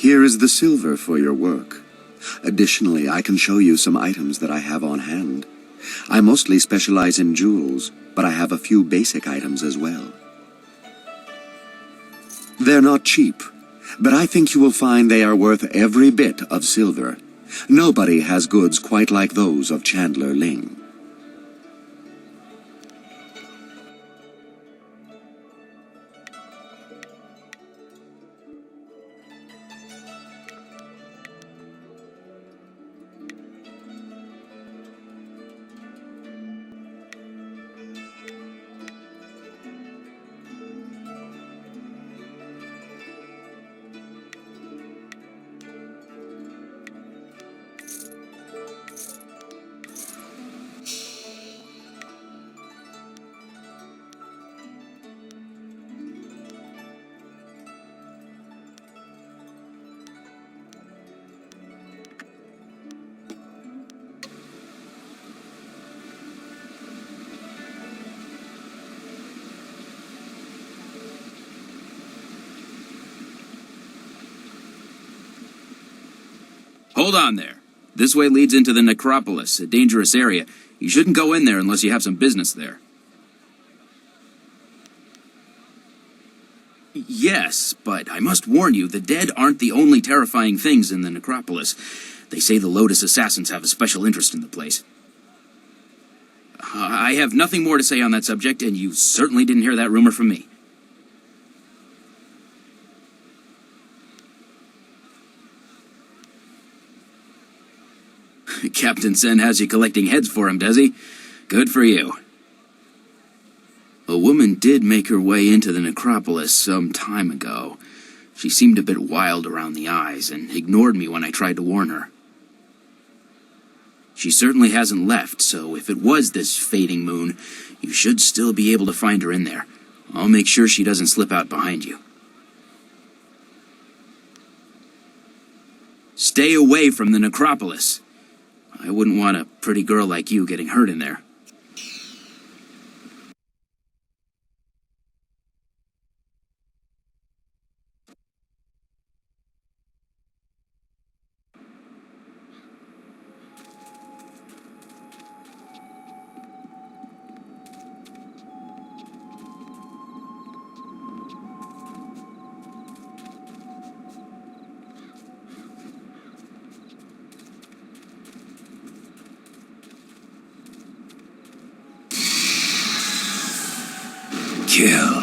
Here is the silver for your work. Additionally, I can show you some items that I have on hand. I mostly specialize in jewels, but I have a few basic items as well. They're not cheap, but I think you will find they are worth every bit of silver. Nobody has goods quite like those of Chandler Ling. Hold on there. This way leads into the Necropolis, a dangerous area. You shouldn't go in there unless you have some business there. Yes, but I must warn you, the dead aren't the only terrifying things in the Necropolis. They say the Lotus Assassins have a special interest in the place. I have nothing more to say on that subject, and you certainly didn't hear that rumor from me. Captain Sen has you collecting heads for him, does he? Good for you. A woman did make her way into the Necropolis some time ago. She seemed a bit wild around the eyes and ignored me when I tried to warn her. She certainly hasn't left, so if it was this fading moon, you should still be able to find her in there. I'll make sure she doesn't slip out behind you. Stay away from the Necropolis. I wouldn't want a pretty girl like you getting hurt in there. Kill.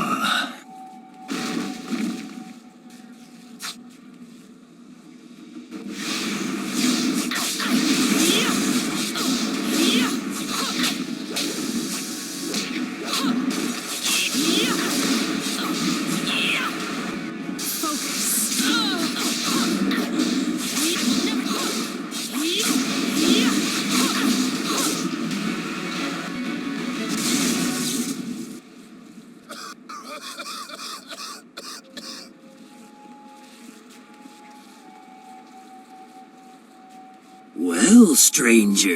Well, stranger,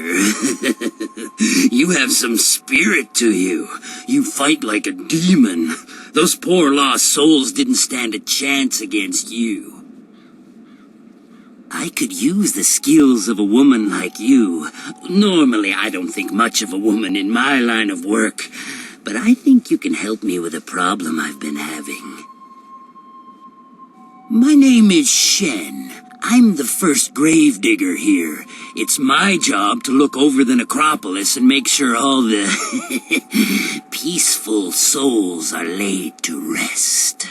you have some spirit to you. You fight like a demon. Those poor lost souls didn't stand a chance against you. I could use the skills of a woman like you. Normally, I don't think much of a woman in my line of work, but I think you can help me with a problem I've been having. My name is Shen. I'm the first gravedigger here. It's my job to look over the Necropolis and make sure all the peaceful souls are laid to rest.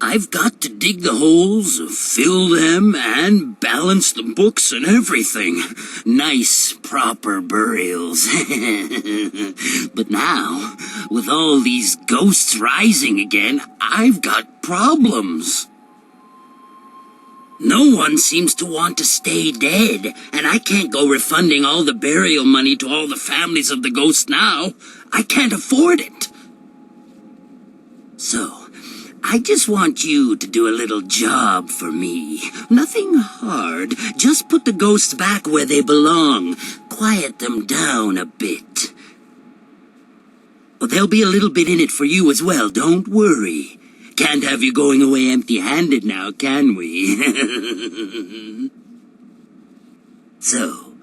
I've got to dig the holes, fill them, and balance the books and everything. Nice, proper burials. But now, with all these ghosts rising again, I've got problems. No one seems to want to stay dead, and I can't go refunding all the burial money to all the families of the ghosts now. I can't afford it. So, I just want you to do a little job for me. Nothing hard. Just put the ghosts back where they belong. Quiet them down a bit. Well, there'll be a little bit in it for you as well, don't worry. Can't have you going away empty-handed now, can we? So,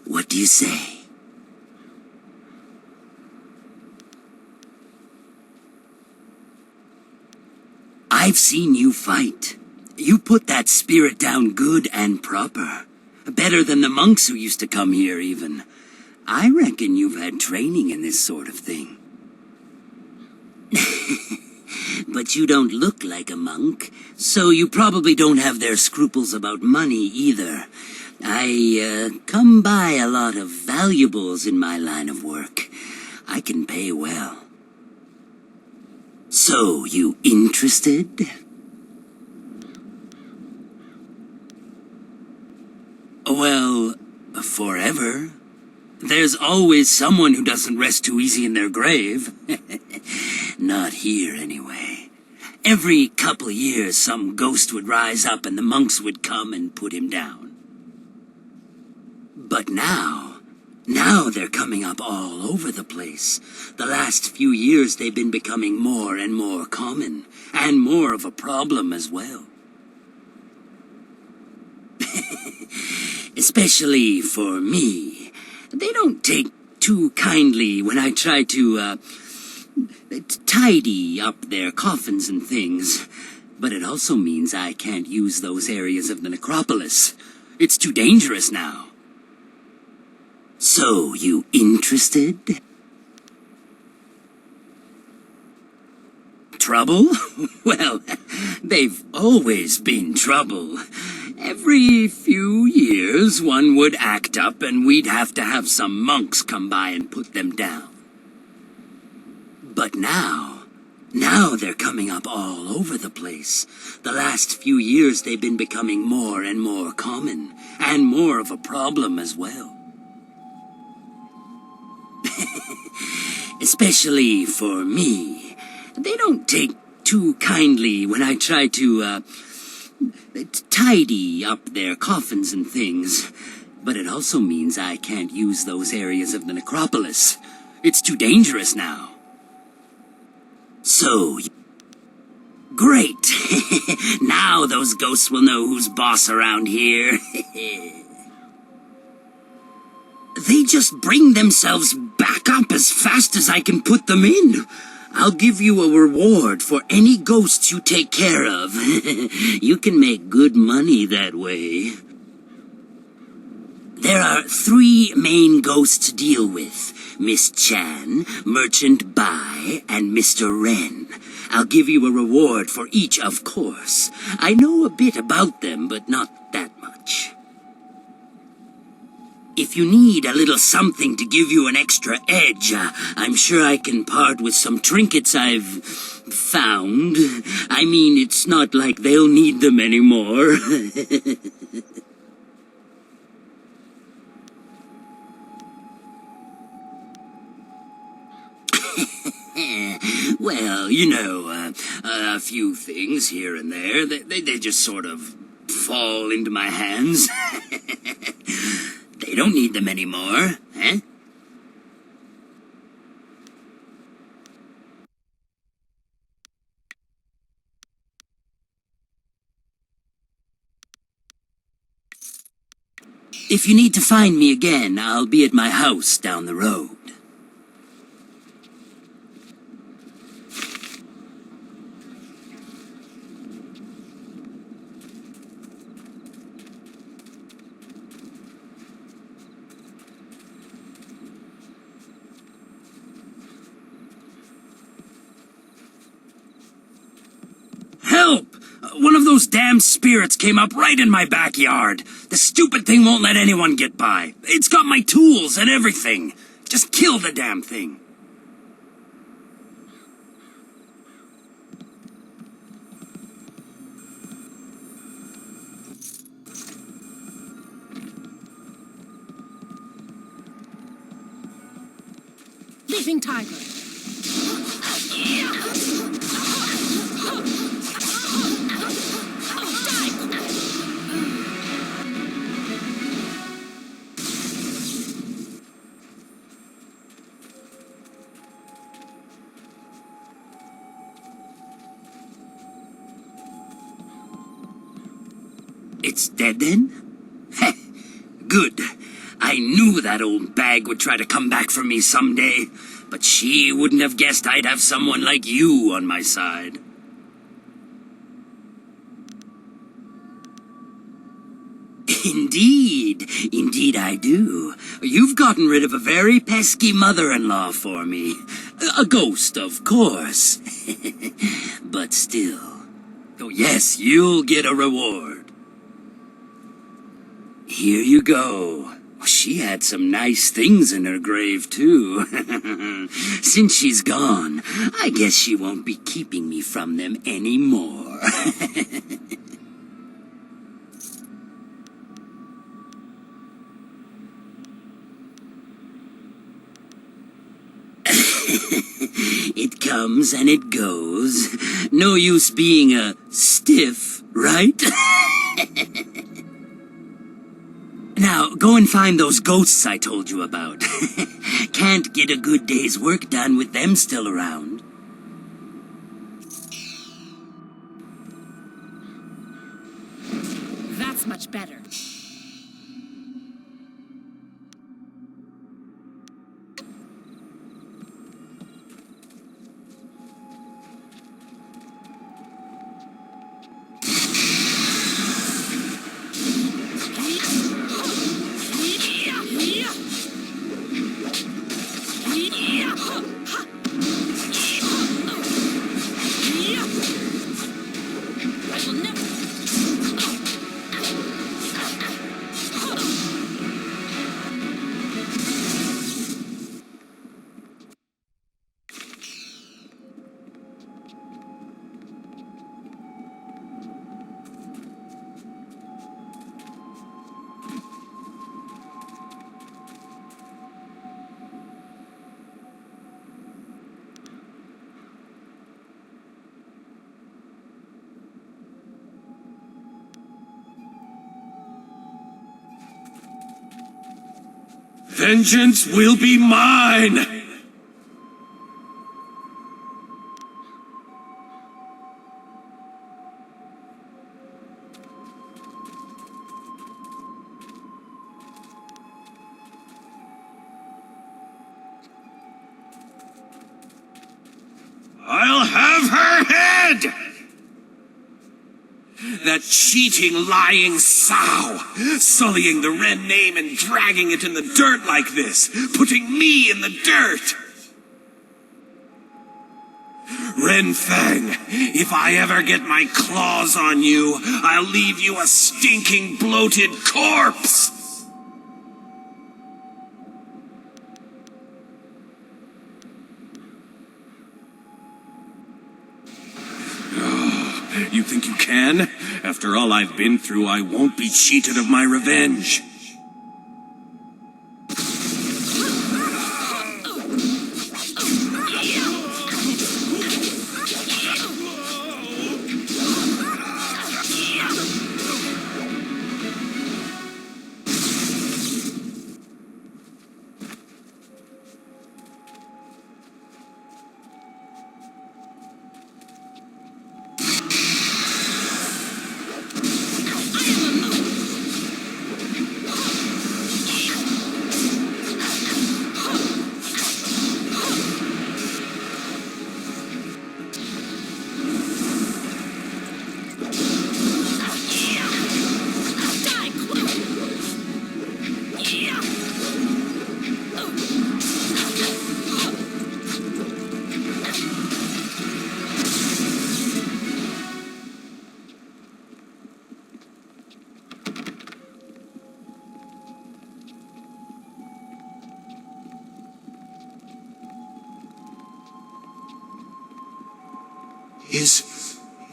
what do you say? I've seen you fight. You put that spirit down good and proper. Better than the monks who used to come here, even. I reckon you've had training in this sort of thing. But you don't look like a monk, so you probably don't have their scruples about money either. I come by a lot of valuables in my line of work. I can pay well. So, you interested? Well, forever. There's always someone who doesn't rest too easy in their grave. Not here, anyway. Every couple years, some ghost would rise up and the monks would come and put him down. But now they're coming up all over the place. The last few years, they've been becoming more and more common, and more of a problem as well. Especially for me. They don't take too kindly when I try to, tidy up their coffins and things. But it also means I can't use those areas of the Necropolis. It's too dangerous now. So, you interested? Trouble? Well, they've always been trouble. Every few years, one would act up and we'd have to have some monks come by and put them down. But now they're coming up all over the place. The last few years, they've been becoming more and more common, and more of a problem as well. Especially for me. They don't take too kindly when I try to, tidy up their coffins and things. But it also means I can't use those areas of the Necropolis. It's too dangerous now. So, great. Now those ghosts will know who's boss around here. They just bring themselves back up as fast as I can put them in. I'll give you a reward for any ghosts you take care of. You can make good money that way. There are 3 main ghosts to deal with. Miss Chan, Merchant Bai, and Mr. Ren. I'll give you a reward for each, of course. I know a bit about them, but not that much. If you need a little something to give you an extra edge, I'm sure I can part with some trinkets I've found. I mean, it's not like they'll need them anymore. Well, you know, a few things here and there. They just sort of fall into my hands. They don't need them anymore, eh? If you need to find me again, I'll be at my house down the road. Help! One of those damn spirits came up right in my backyard. The stupid thing won't let anyone get by. It's got my tools and everything. Just kill the damn thing. Living tiger. It's dead then? Heh, good. I knew that old bag would try to come back for me someday, but she wouldn't have guessed I'd have someone like you on my side. Indeed I do. You've gotten rid of a very pesky mother-in-law for me. A ghost, of course. But still. Oh yes, you'll get a reward. Here you go. She had some nice things in her grave, too. Since she's gone, I guess she won't be keeping me from them anymore. It comes and it goes. No use being a stiff, right? Now, go and find those ghosts I told you about. Can't get a good day's work done with them still around. That's much better. Vengeance will be mine! I'll have her head! That cheating, lying sow, sullying the Wren name and dragging it in the dirt like this, putting me in the dirt. Ren Fang, if I ever get my claws on you, I'll leave you a stinking, bloated corpse. You think you can? After all I've been through, I won't be cheated of my revenge.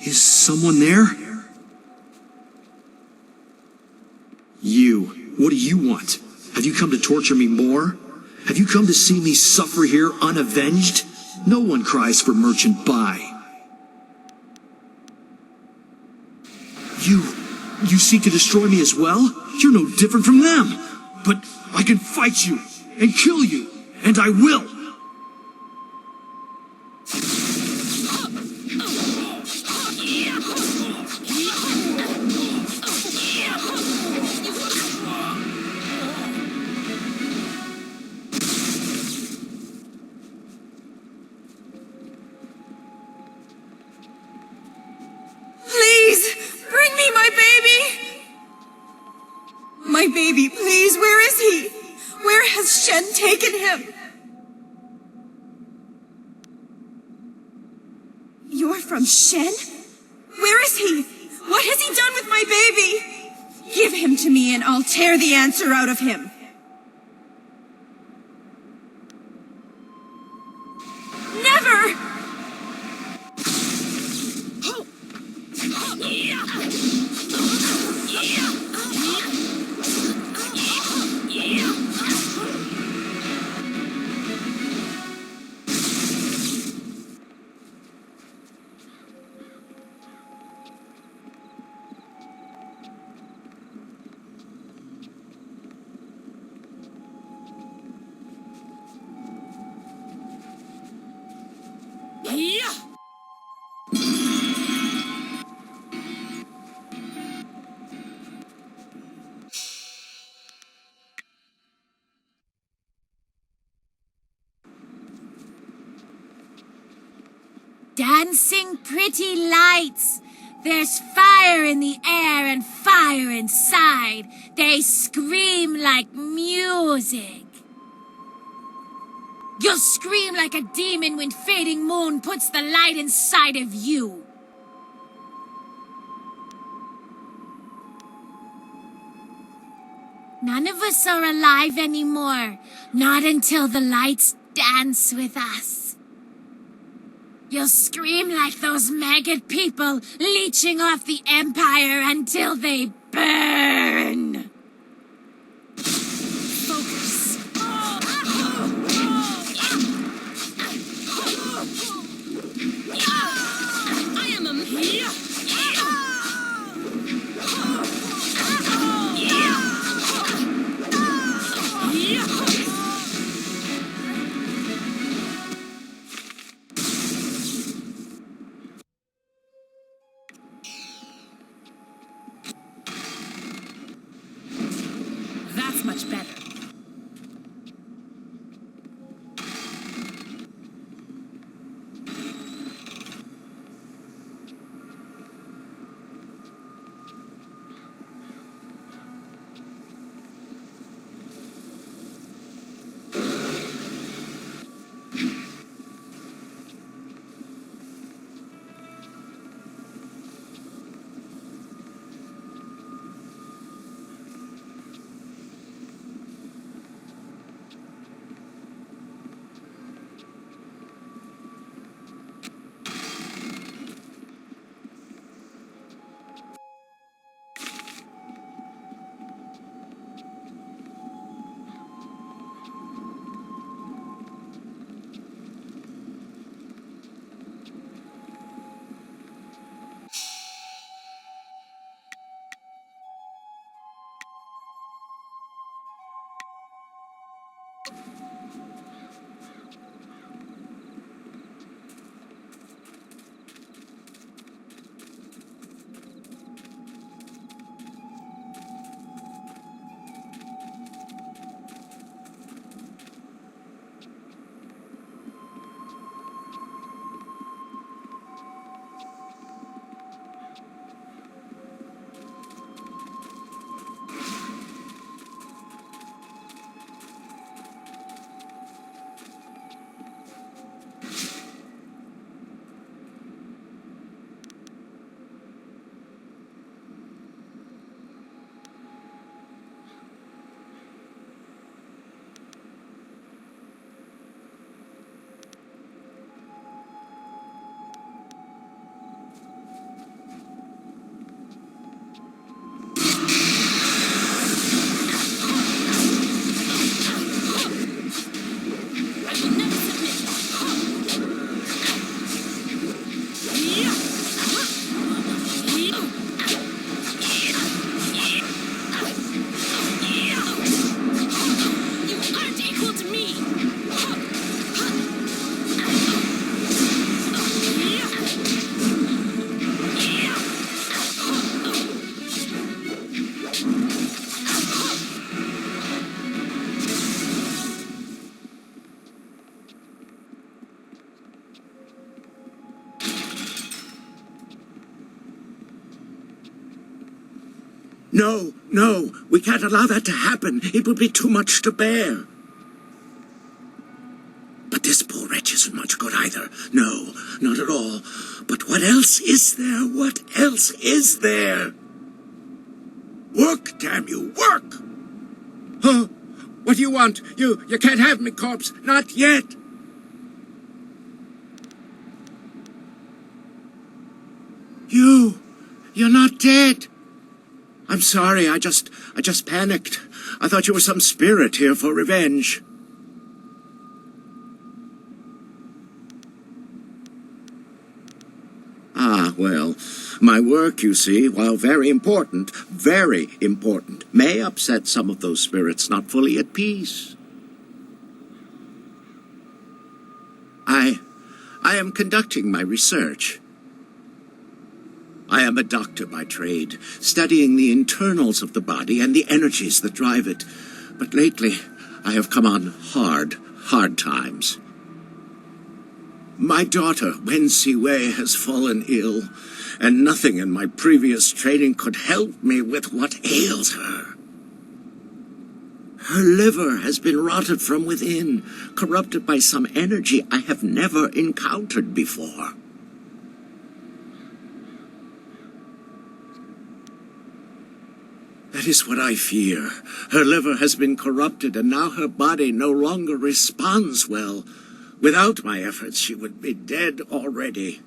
Is someone there? You. What do you want? Have you come to torture me more? Have you come to see me suffer here unavenged? No one cries for merchant buy. You seek to destroy me as well? You're no different from them. But I can fight you and kill you, and I will. baby, please. Where is he? Where has Shen taken him? You're from Shen? Where is he? What has he done with my baby? Give him to me and I'll tear the answer out of him. Never! Dancing pretty lights. There's fire in the air and fire inside. They scream like music. You'll scream like a demon when fading moon puts the light inside of you. None of us are alive anymore. Not until the lights dance with us. You'll scream like those maggot people leeching off the Empire until they burn. Focus. I am a... No, no, we can't allow that to happen. It would be too much to bear. But this poor wretch isn't much good either. No, not at all. But what else is there? What else is there? Work, damn you, work! Huh? What do you want? You can't have me, corpse. Not yet. You're not dead. I'm sorry, I just panicked. I thought you were some spirit here for revenge. Ah, well, my work, you see, while very important, may upset some of those spirits not fully at peace. I am conducting my research. I am a doctor by trade, studying the internals of the body and the energies that drive it. But lately, I have come on hard times. My daughter, Wen Siwei, has fallen ill, and nothing in my previous training could help me with what ails her. Her liver has been rotted from within, corrupted by some energy I have never encountered before. That is what I fear. Her liver has been corrupted, and now her body no longer responds well. Without my efforts, she would be dead already.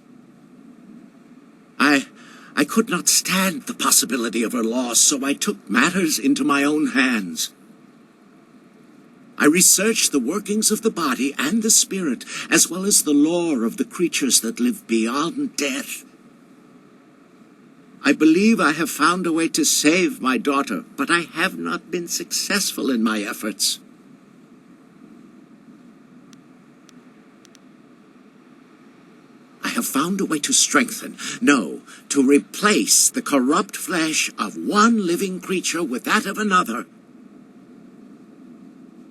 I could not stand the possibility of her loss, so I took matters into my own hands. I researched the workings of the body and the spirit, as well as the lore of the creatures that live beyond death. I believe I have found a way to save my daughter, but I have not been successful in my efforts. I have found a way to strengthen, no, to replace the corrupt flesh of one living creature with that of another.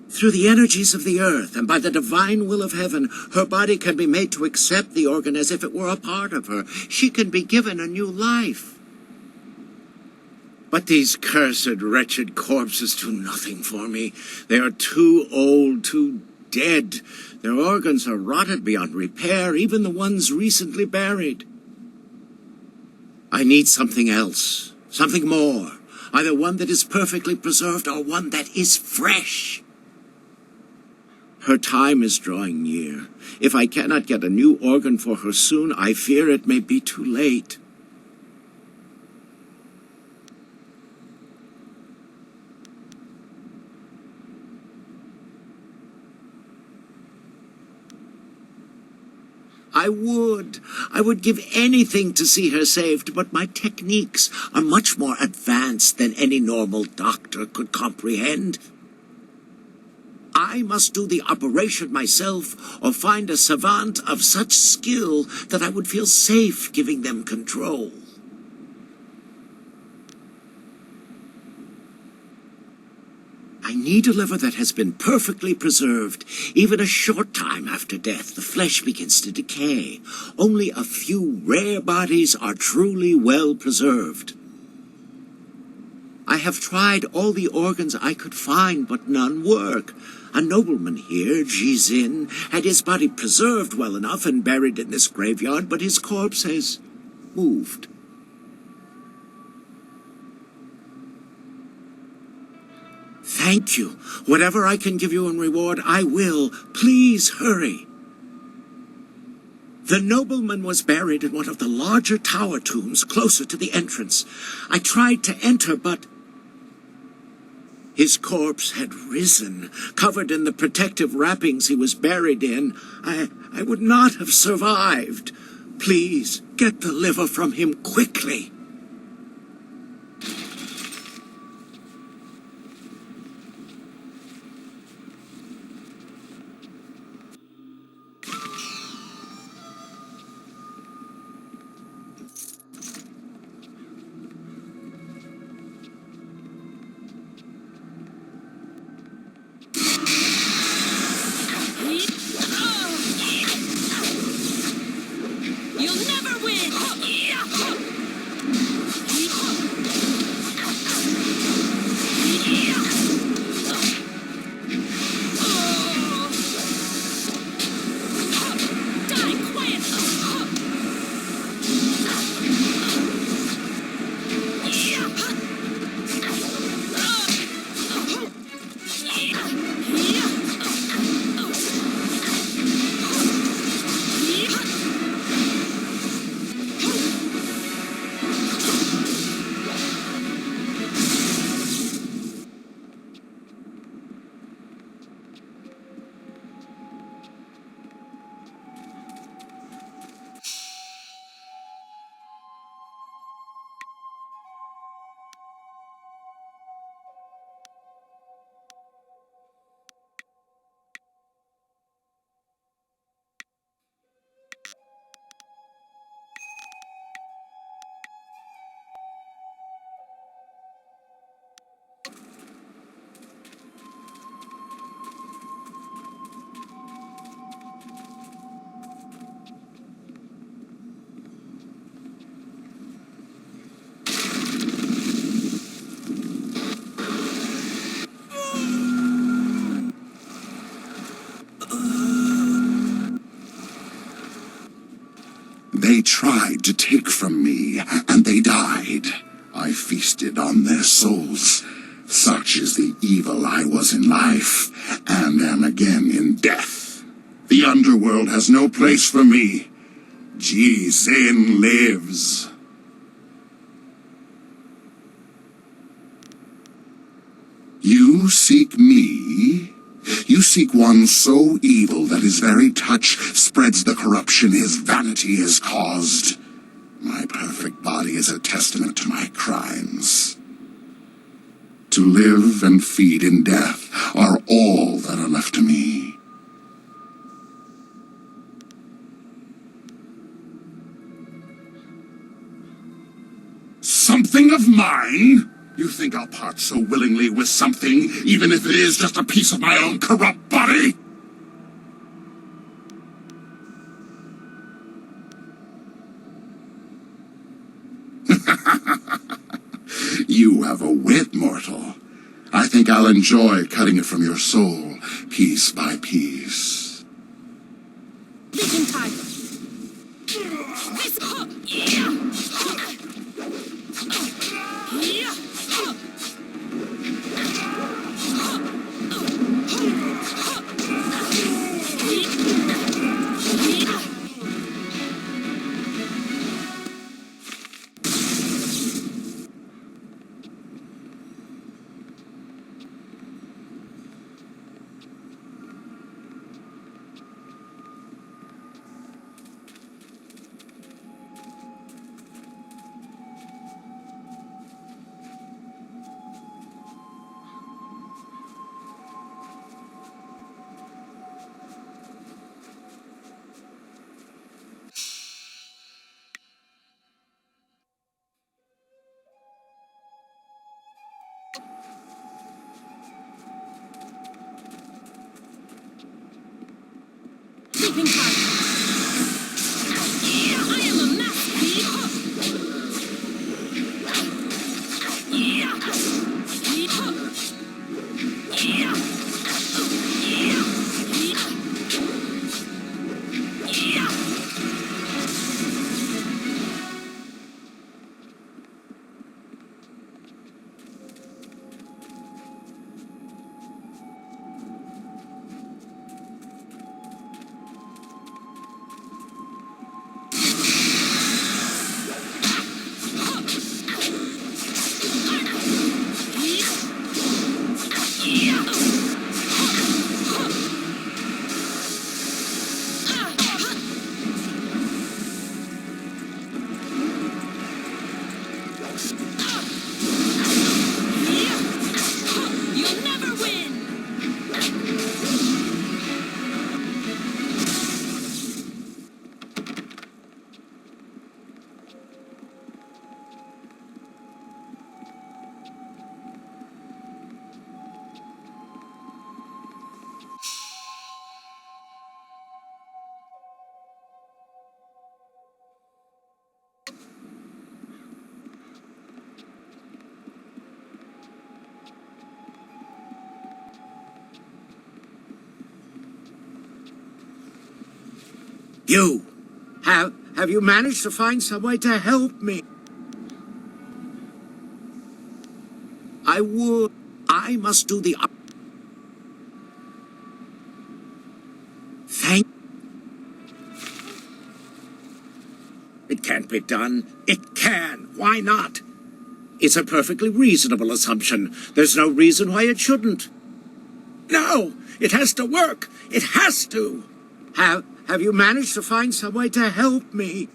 Through the energies of the earth and by the divine will of heaven, her body can be made to accept the organ as if it were a part of her. She can be given a new life. But these cursed, wretched corpses do nothing for me. They are too old, too dead. Their organs are rotted beyond repair, even the ones recently buried. I need something else, something more. Either one that is perfectly preserved or one that is fresh. Her time is drawing near. If I cannot get a new organ for her soon, I fear it may be too late. I would give anything to see her saved, but my techniques are much more advanced than any normal doctor could comprehend. I must do the operation myself, or find a savant of such skill that I would feel safe giving them control. I need a liver that has been perfectly preserved. Even a short time after death, the flesh begins to decay. Only a few rare bodies are truly well preserved. I have tried all the organs I could find, but none work. A nobleman here, Jizin, had his body preserved well enough and buried in this graveyard, but his corpse has moved. Thank you. Whatever I can give you in reward, I will. Please hurry. The nobleman was buried in one of the larger tower tombs closer to the entrance. I tried to enter, but his corpse had risen, covered in the protective wrappings he was buried in. I would not have survived. Please, get the liver from him quickly. You'll never win! They tried to take from me, and they died. I feasted on their souls. Such is the evil I was in life, and am again in death. The underworld has no place for me. Jade lives. You seek me? You seek one so evil that his very touch spreads the corruption his vanity has caused. My perfect body is a testament to my crimes. To live and feed in death are all that are left to me. Something of mine? You think I'll part so willingly with something, even if it is just a piece of my own corrupt body? You have a wit, mortal. I think I'll enjoy cutting it from your soul, piece by piece. Living tiger. This. Living tiger. I am a masterpiece. You'll never win. You! Have you managed to find some way to help me? I must do the... Thank... It can't be done. It can. Why not? It's a perfectly reasonable assumption. There's no reason why it shouldn't. No! It has to work! It has to! Have you managed to find some way to help me?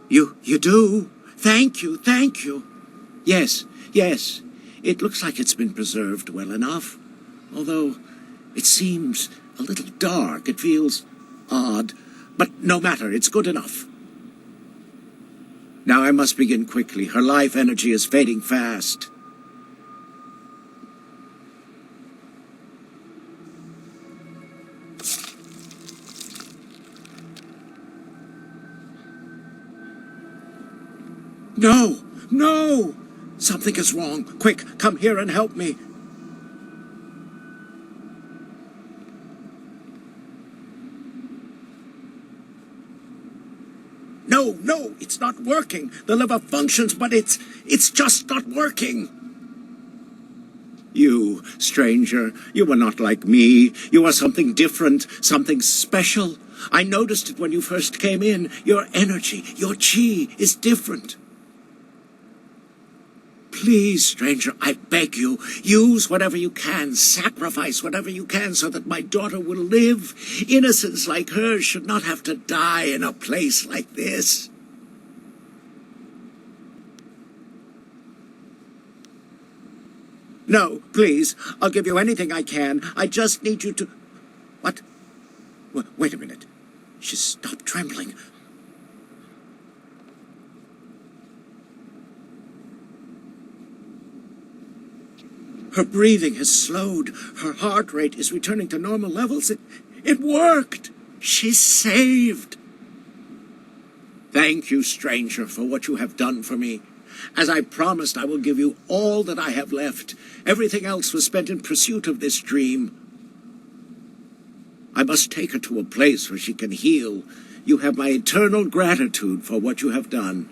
You do? Thank you. Yes. It looks like it's been preserved well enough. Although, it seems a little dark. It feels odd. But no matter, it's good enough. Now I must begin quickly. Her life energy is fading fast. No! Something is wrong. Quick, come here and help me. No, no, it's not working. The liver functions, but it's just not working. You, stranger, you are not like me. You are something different, something special. I noticed it when you first came in. Your energy, your chi is different. Please, stranger, I beg you, use whatever you can, sacrifice whatever you can so that my daughter will live. Innocents like her should not have to die in a place like this. No, please, I'll give you anything I can. I just need you to... What? Wait a minute. She's stopped trembling. Her breathing has slowed. Her heart rate is returning to normal levels. It worked. She's saved. Thank you, stranger, for what you have done for me. As I promised, I will give you all that I have left. Everything else was spent in pursuit of this dream. I must take her to a place where she can heal. You have my eternal gratitude for what you have done.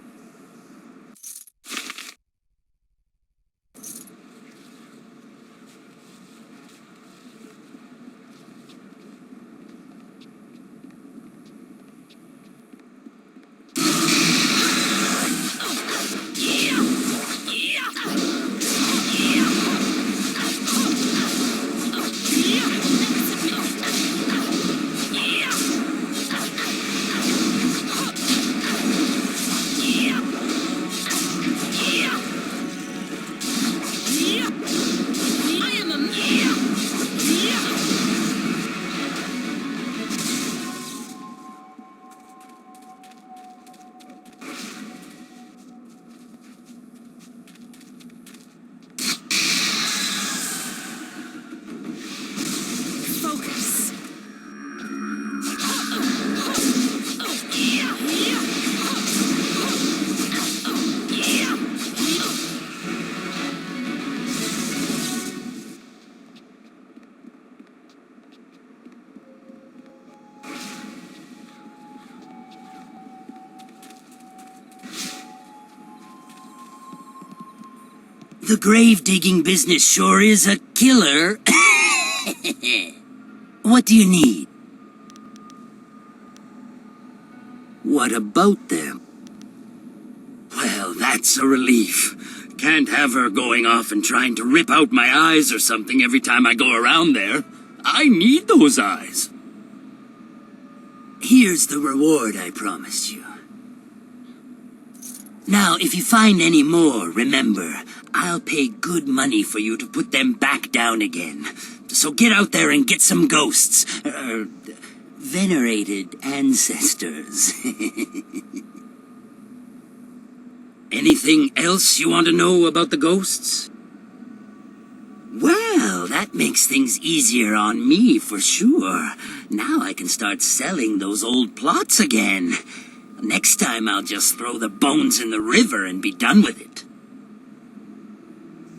The grave-digging business sure is a killer. What do you need? What about them? Well, that's a relief. Can't have her going off and trying to rip out my eyes or something every time I go around there. I need those eyes. Here's the reward I promised you. Now, if you find any more, remember, I'll pay good money for you to put them back down again. So get out there and get some ghosts. Venerated ancestors. Anything else you want to know about the ghosts? Well, that makes things easier on me for sure. Now I can start selling those old plots again. Next time I'll just throw the bones in the river and be done with it.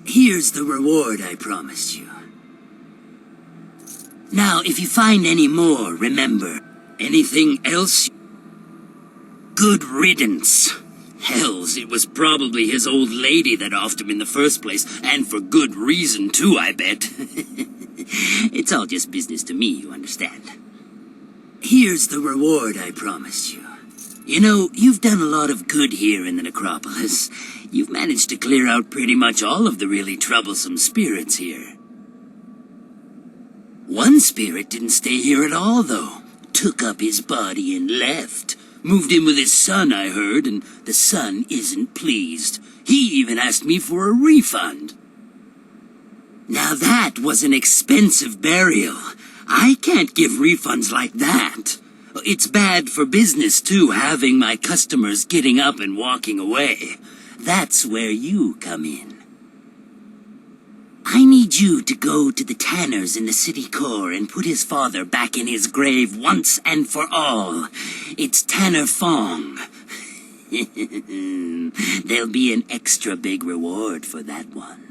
Here's the reward I promised you. Now, if you find any more, remember, anything else? Good riddance. Hells, it was probably his old lady that offed him in the first place, and for good reason too, I bet. It's all just business to me, you understand. Here's the reward I promised you. You know, you've done a lot of good here in the Necropolis. You've managed to clear out pretty much all of the really troublesome spirits here. One spirit didn't stay here at all, though. Took up his body and left. Moved in with his son, I heard, and the son isn't pleased. He even asked me for a refund. Now that was an expensive burial. I can't give refunds like that. It's bad for business, too, having my customers getting up and walking away. That's where you come in. I need you to go to the tanners in the city core and put his father back in his grave once and for all. It's Tanner Fong. There'll be an extra big reward for that one.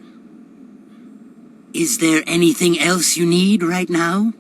Is there anything else you need right now?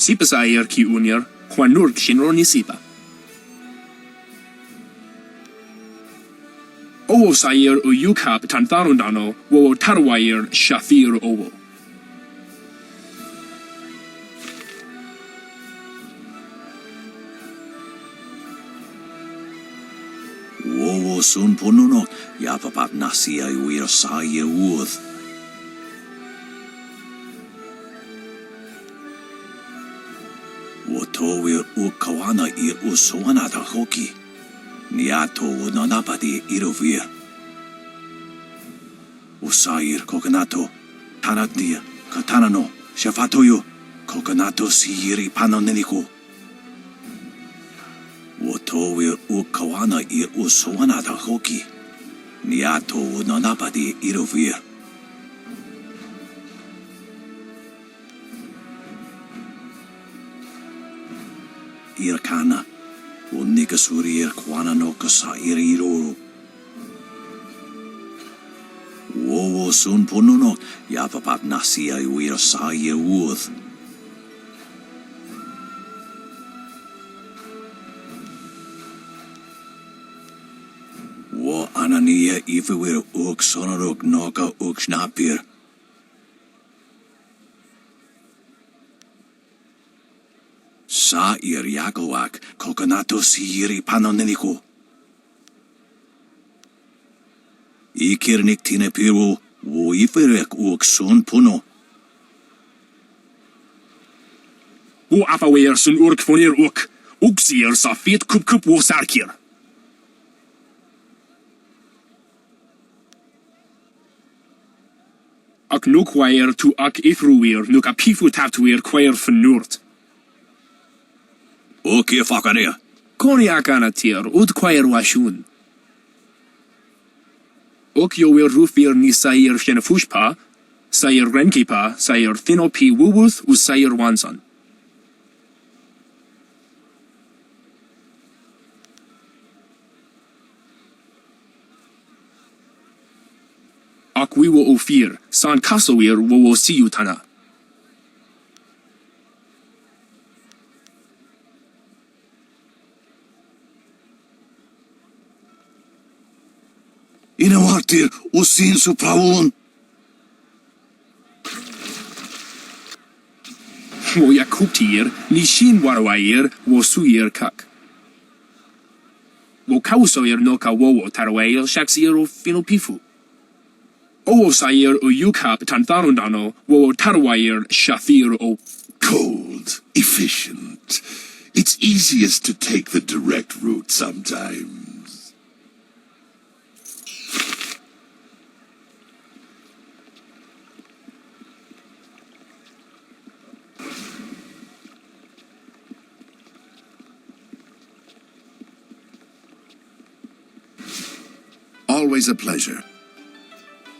Sipa sair ki unir, Juanurk shinro ni sipa. Owo sair u yukap tantarundano, wo tarwair shafir owo. Wowo sun pununo, yapapap nasia uir sair uth. Wotowir ukawana ir usoanata hoki. Niato unanapadi irovir. Usair kokonato, tanatia, katanano, shafatoyo, kokonato siiri panoneniko. Wotowir ukawana ir usoanata hoki. Niato unanapadi irovir. Irkana, unikasurir kwana no kasa iriro. Wowo sun pununo, yapapap nasia uir saye uth. Wo anania ifewir uk sonoruk noka uk snapir. Sa ir yagoak, kokonato siiri panoneniko. Ikirnik tinepiru, wo iferek uk sun puno. Wo afawer sun urk fonir uk, uksier sa fit kup wo sarkir. Ak nukwair tu ak ifruir, nuk apifu taptuir kwair fenurt. Okie fakaria. Koniak anatir, ut kwair washun. Ok yo rufir ni sair shenefushpa, sair renkipa, sair thinopi wuwuth, u sair wansan. Ak wiwo ofir, san kasowir wo siyutana. Inawatir usin supravun. Wo yakuptir, nishin warwair, wo suir kak. Wo kausoir noka wowo tarwail shaksir o finopifu. Owo sair o yukap tantarundano, wo tarwair shafir o. Cold, efficient. It's easiest to take the direct route sometimes. Always a pleasure.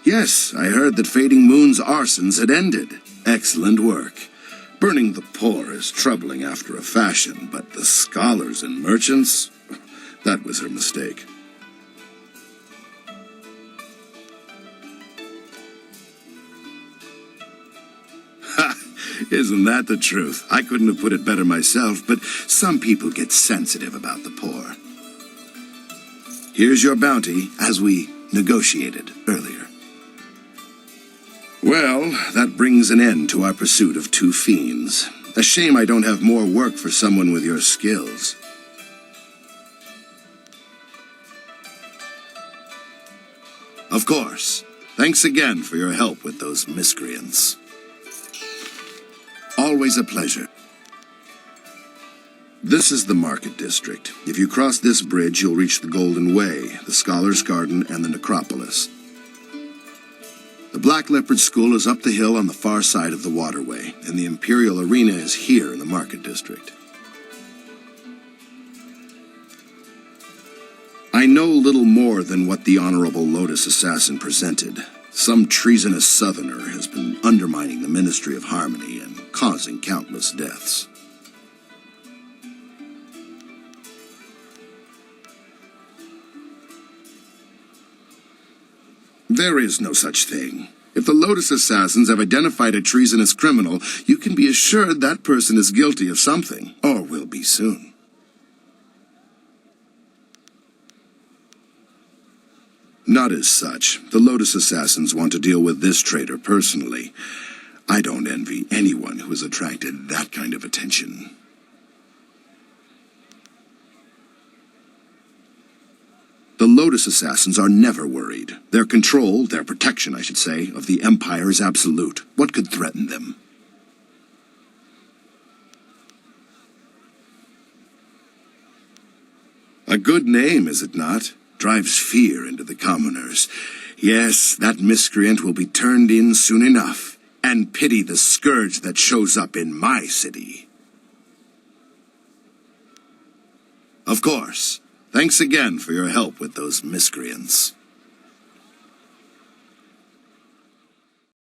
Yes, I heard that Fading Moon's arsons had ended. Excellent work. Burning the poor is troubling after a fashion, but the scholars and merchants, that was her mistake. Ha! Isn't that the truth? I couldn't have put it better myself, but some people get sensitive about the poor. Here's your bounty, as we negotiated earlier. Well, that brings an end to our pursuit of two fiends. A shame I don't have more work for someone with your skills. Of course. Thanks again for your help with those miscreants. Always a pleasure. This is the Market District. If you cross this bridge, you'll reach the Golden Way, the Scholars' Garden, and the Necropolis. The Black Leopard School is up the hill on the far side of the waterway, and the Imperial Arena is here in the Market District. I know little more than what the Honorable Lotus Assassin presented. Some treasonous southerner has been undermining the Ministry of Harmony and causing countless deaths. There is no such thing. If the Lotus Assassins have identified a treasonous criminal, you can be assured that person is guilty of something, or will be soon. Not as such. The Lotus Assassins want to deal with this traitor personally. I don't envy anyone who has attracted that kind of attention. The Lotus Assassins are never worried. Their control, their protection, I should say, of the Empire is absolute. What could threaten them? A good name, is it not? Drives fear into the commoners. Yes, that miscreant will be turned in soon enough, and pity the scourge that shows up in my city. Of course. Thanks again for your help with those miscreants.